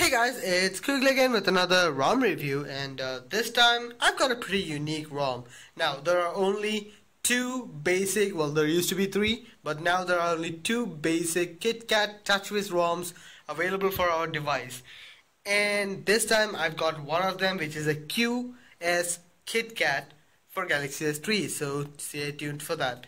Hey guys, it's Kugel again with another ROM review, and this time I've got a pretty unique ROM. Now there are only two basic, well there used to be three, but now there are only two basic KitKat TouchWiz ROMs available for our device. And this time I've got one of them, which is a QS KitKat for Galaxy S3, so stay tuned for that.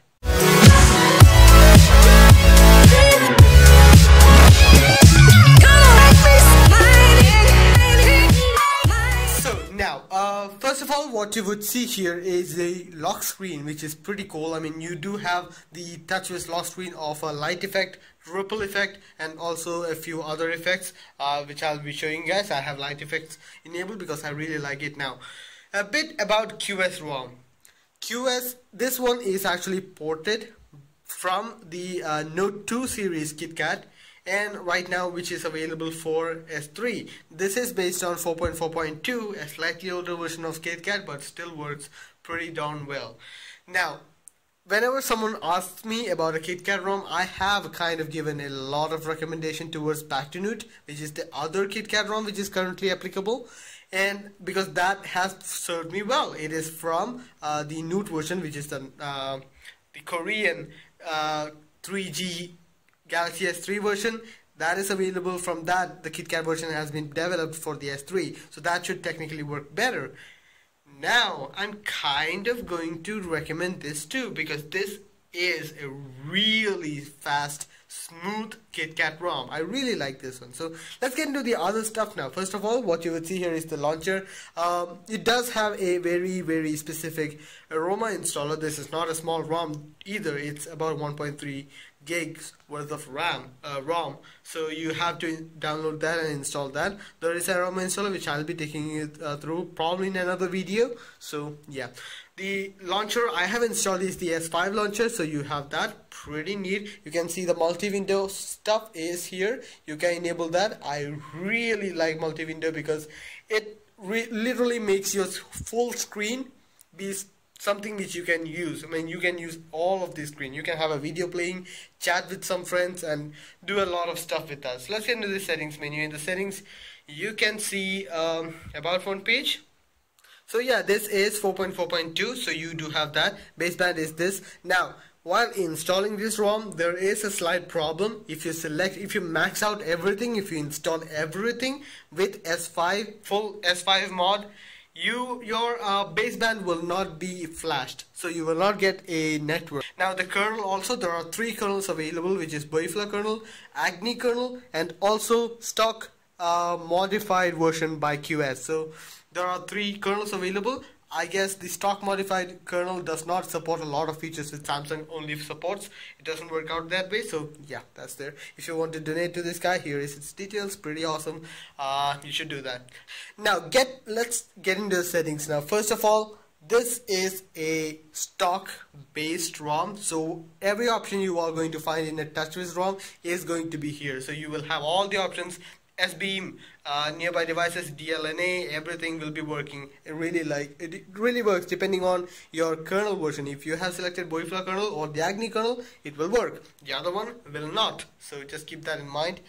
First of all, what you would see here is a lock screen, which is pretty cool. I mean, you do have the TouchWiz lock screen of a light effect, ripple effect, and also a few other effects, which I'll be showing you guys. I have light effects enabled because I really like it now. A bit about QS ROM. QS, this one is actually ported from the Note 2 series KitKat, and right now which is available for S3. This is based on 4.4.2, a slightly older version of KitKat, but still works pretty darn well. Now, whenever someone asks me about a KitKat ROM, I have kind of given a lot of recommendation towards Back2Newt, which is the other KitKat ROM which is currently applicable, and because that has served me well. It is from the Newt version, which is the Korean 3G Galaxy S3 version. That is available from that. The KitKat version has been developed for the S3, so that should technically work better. Now I'm kind of going to recommend this too, because this is a really fast, smooth KitKat ROM. I really like this one. So let's get into the other stuff now. First of all, what you would see here is the launcher. It does have a very specific Aroma installer. This is not a small ROM either. It's about 1.3 gigs worth of ROM, so you have to download that and install that. There is an Aroma installer which I'll be taking you through probably in another video. So yeah, the launcher I have installed is the S5 launcher, so you have that. Pretty neat. You can see the multi-window stuff is here. You can enable that. I really like multi-window because it literally makes your full screen be something which you can use. I mean, you can use all of this screen. You can have a video playing, chat with some friends, and do a lot of stuff with that. So let's get into the settings menu. In the settings, you can see about phone page. So yeah, this is 4.4.2, so you do have that. Baseband is this. Now, while installing this ROM, there is a slight problem. If you max out everything, if you install everything with S5, full S5 mod, your baseband will not be flashed, so you will not get a network. Now the kernel also, there are three kernels available, which is Boefla kernel, Agni kernel, and also stock modified version by QS. So there are three kernels available. I guess the stock modified kernel does not support a lot of features which Samsung only supports. It doesn't work out that way, so yeah, that's there. If you want to donate to this guy, here is its details. Pretty awesome. You should do that. Now let's get into the settings now. First of all, this is a stock based ROM, so every option you are going to find in a TouchWiz ROM is going to be here. So you will have all the options. S-Beam, nearby devices, DLNA, everything will be working. It really works depending on your kernel version. If you have selected Boefla kernel or the Agni kernel, it will work. The other one will not. So just keep that in mind.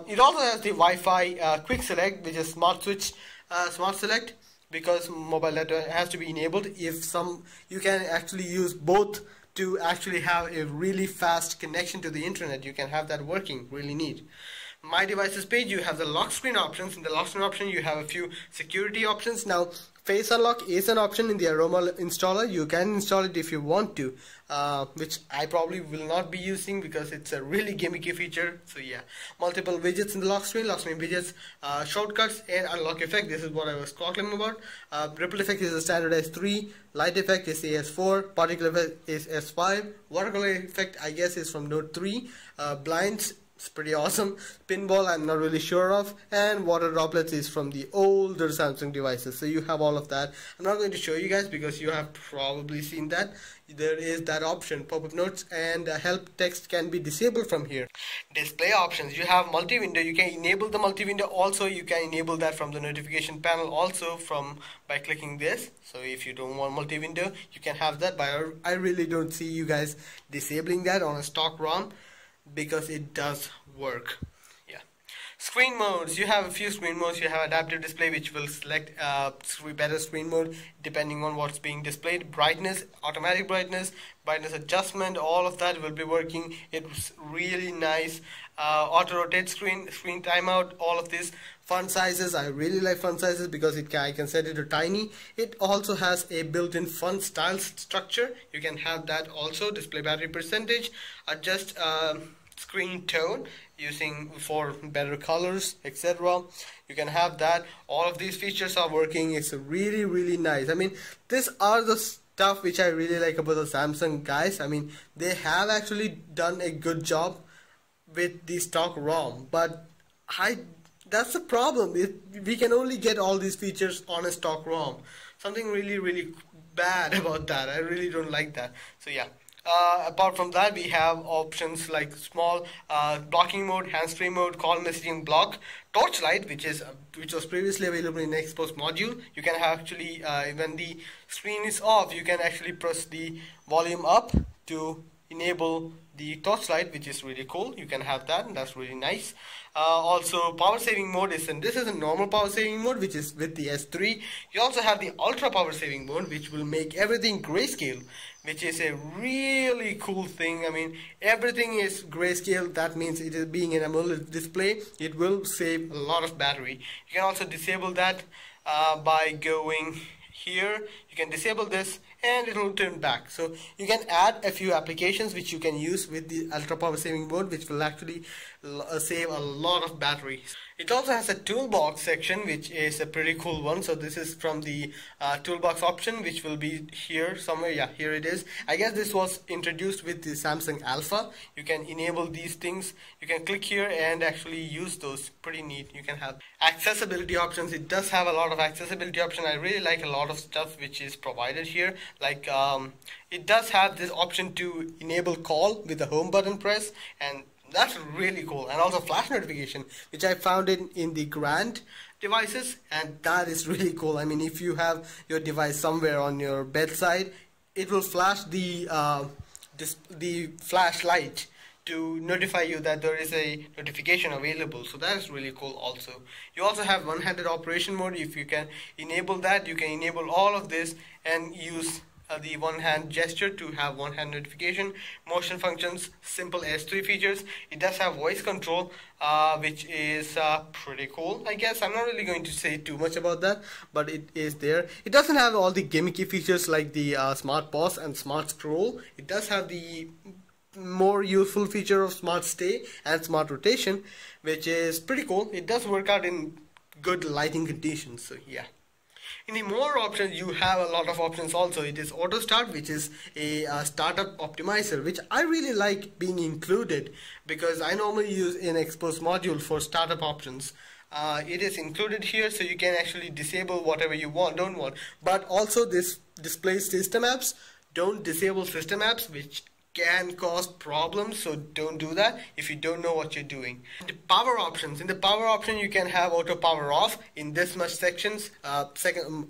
It also has the Wi-Fi quick select, which is smart select, because mobile data has to be enabled. You can actually use both to actually have a really fast connection to the internet. You can have that working. Really neat. My devices page, you have the lock screen options. In the lock screen option, you have a few security options. Now, face unlock is an option in the Aroma installer. You can install it if you want to, which I probably will not be using because it's a really gimmicky feature. So yeah, multiple widgets in the lock screen widgets, shortcuts, and unlock effect. This is what I was talking about. Ripple effect is a standard S3. Light effect is AS4. Particle effect is S5. Watercolor effect, I guess, is from Note 3. Blinds, it's pretty awesome. Pinball, I'm not really sure of. And water droplets is from the older Samsung devices. So you have all of that. I'm not going to show you guys because you have probably seen that. There is that option. Pop-up notes and help text can be disabled from here. Display options. You have multi-window. You can enable the multi-window. Also, you can enable that from the notification panel also by clicking this. So if you don't want multi-window, you can have that. But I really don't see you guys disabling that on a stock ROM, because it does work. Yeah. Screen modes. You have a few screen modes. You have adaptive display, which will select better screen mode depending on what's being displayed. Brightness, automatic brightness, brightness adjustment, all of that will be working. It's really nice. Auto rotate screen timeout, all of this. Font sizes, I really like font sizes because I can set it to tiny. It also has a built-in font style structure. You can have that also. Display battery percentage, adjust screen tone using for better colors, etc. You can have that. All of these features are working. It's really nice. I mean, these are the stuff which I really like about the Samsung guys. I mean, they have actually done a good job with the stock ROM, but that's the problem. We can only get all these features on a stock ROM. Something really bad about that. I really don't like that. So yeah. Apart from that, we have options like small blocking mode, hands-free mode, call messaging block, torchlight, which was previously available in the Xposed module. You can actually, when the screen is off, you can actually press the volume up to enable the torchlight, which is really cool. You can have that, and that's really nice. Also, power saving mode this is a normal power saving mode, which is with the S3. You also have the ultra power saving mode, which will make everything grayscale, which is a really cool thing. I mean, everything is grayscale. That means it is being an AMOLED display. It will save a lot of battery. You can also disable that by going here. You can disable this and it will turn back. So you can add a few applications which you can use with the ultra power saving mode, which will actually save a lot of battery. It also has a toolbox section, which is a pretty cool one. So this is from the toolbox option, which will be here somewhere. Yeah, here it is. I guess this was introduced with the Samsung Alpha. You can enable these things. You can click here and actually use those. Pretty neat. You can have accessibility options. It does have a lot of accessibility options. I really like a lot of stuff which is provided here. Like it does have this option to enable call with the home button press, and that's really cool. And also flash notification, which I found in the Grand devices, and that is really cool. I mean, if you have your device somewhere on your bedside, it will flash the flashlight to notify you that there is a notification available. So that is really cool. Also, you also have one-handed operation mode. If you can enable that, you can enable all of this and use the one-hand gesture to have one-hand notification. Motion functions, simple S3 features. It does have voice control, which is pretty cool, I guess. I'm not really going to say too much about that, but it is there. It doesn't have all the gimmicky features like the smart pause and smart scroll. It does have the more useful feature of smart stay and smart rotation, which is pretty cool. It does work out in good lighting conditions, so yeah. In the more options, you have a lot of options also. It is auto start, which is a startup optimizer, which I really like being included because I normally use an Xposed module for startup options. It is included here, so you can actually disable whatever you don't want. But also this displays system apps. Don't disable system apps, which can cause problems, so don't do that if you don't know what you're doing. The power options. In the power option, you can have auto power off in this much sections,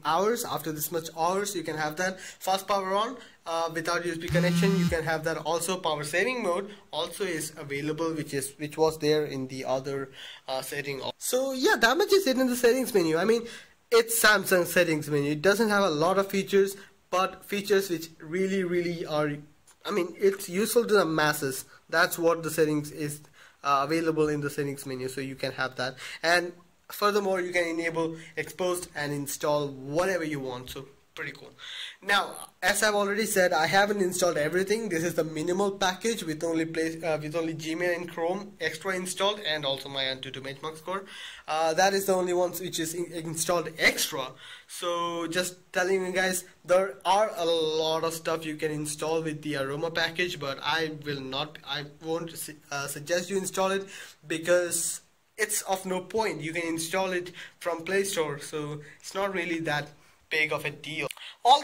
hours. After this much hours, you can have that. Fast power on without USB connection, you can have that. Also, power saving mode also is available, which was there in the other setting. So yeah, that much is it in the settings menu. I mean, it's Samsung settings menu. It doesn't have a lot of features, but features which really are, I mean, it's useful to the masses. That's what the settings is available in the settings menu, so you can have that. And furthermore, you can enable Xposed and install whatever you want. So pretty cool. Now, as I've already said, I haven't installed everything. This is the minimal package with only Gmail and Chrome extra installed, and also my AnTuTu benchmark score. That is the only one which is installed extra. So just telling you guys, there are a lot of stuff you can install with the Aroma package, but I won't suggest you install it because it's of no point. You can install it from Play Store, so it's not really that big of a deal. All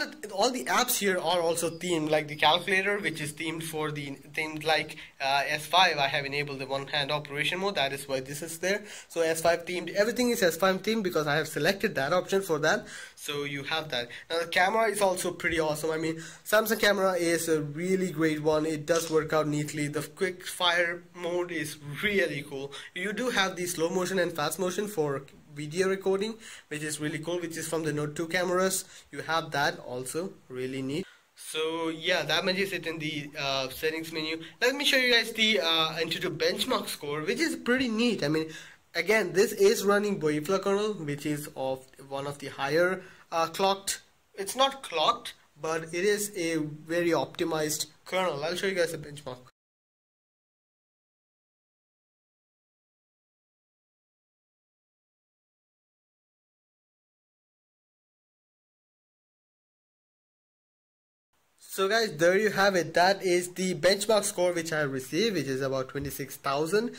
the apps here are also themed, like the calculator, which is themed like S5. I have enabled the one hand operation mode. That is why this is there. So S5 themed, everything is S5 themed because I have selected that option for that. So you have that. Now the camera is also pretty awesome. I mean, Samsung camera is a really great one. It does work out neatly. The quick fire mode is really cool. You do have the slow motion and fast motion for video recording, which is really cool, which is from the Note 2 cameras. You have that also, really neat. So yeah, that much is it in the settings menu. Let me show you guys the Antutu benchmark score, which is pretty neat. I mean, again, this is running Boefla kernel, which is of one of the higher clocked. It's not clocked, but it is a very optimized kernel. I'll show you guys a benchmark. So guys, there you have it. That is the benchmark score which I received, which is about 26,000,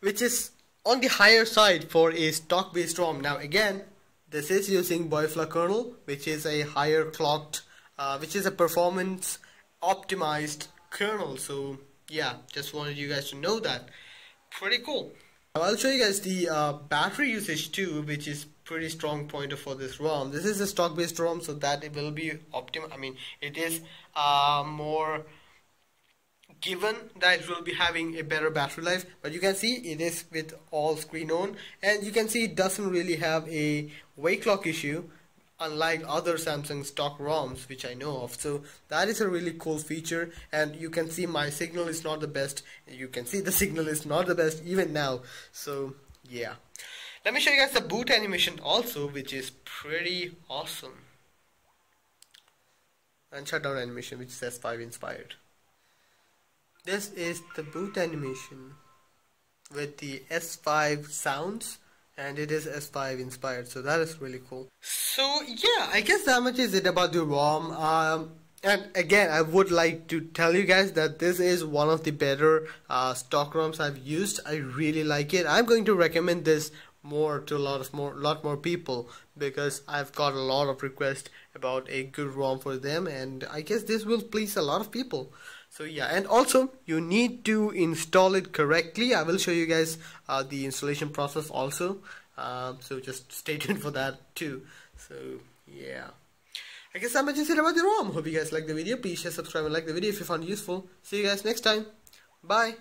which is on the higher side for a stock based ROM. Now again, this is using Boefla kernel, which is a higher clocked, which is a performance optimized kernel. So yeah, just wanted you guys to know that. Pretty cool. Now I'll show you guys the battery usage too, which is pretty strong pointer for this ROM. This is a stock based ROM, so that it will be optimal. I mean, it is more given that it will be having a better battery life, but you can see it is with all screen on, and you can see it doesn't really have a wake clock issue, unlike other Samsung stock ROMs which I know of. So that is a really cool feature, and you can see my signal is not the best. You can see the signal is not the best even now. So yeah, let me show you guys the boot animation also, which is pretty awesome, and shutdown animation, which is S5 inspired. This is the boot animation with the S5 sounds, and it is S5 inspired, so that is really cool. So yeah, I guess that much is it about the ROM. And again, I would like to tell you guys that this is one of the better stock ROMs I've used. I really like it. I'm going to recommend this more to a lot more people, because I've got a lot of requests about a good ROM for them, and I guess this will please a lot of people. So yeah, and also you need to install it correctly. I will show you guys the installation process also, so just stay tuned for that too. So yeah, I guess that much is it about the ROM. Hope you guys like the video. Please share, subscribe and like the video if you found it useful. See you guys next time. Bye.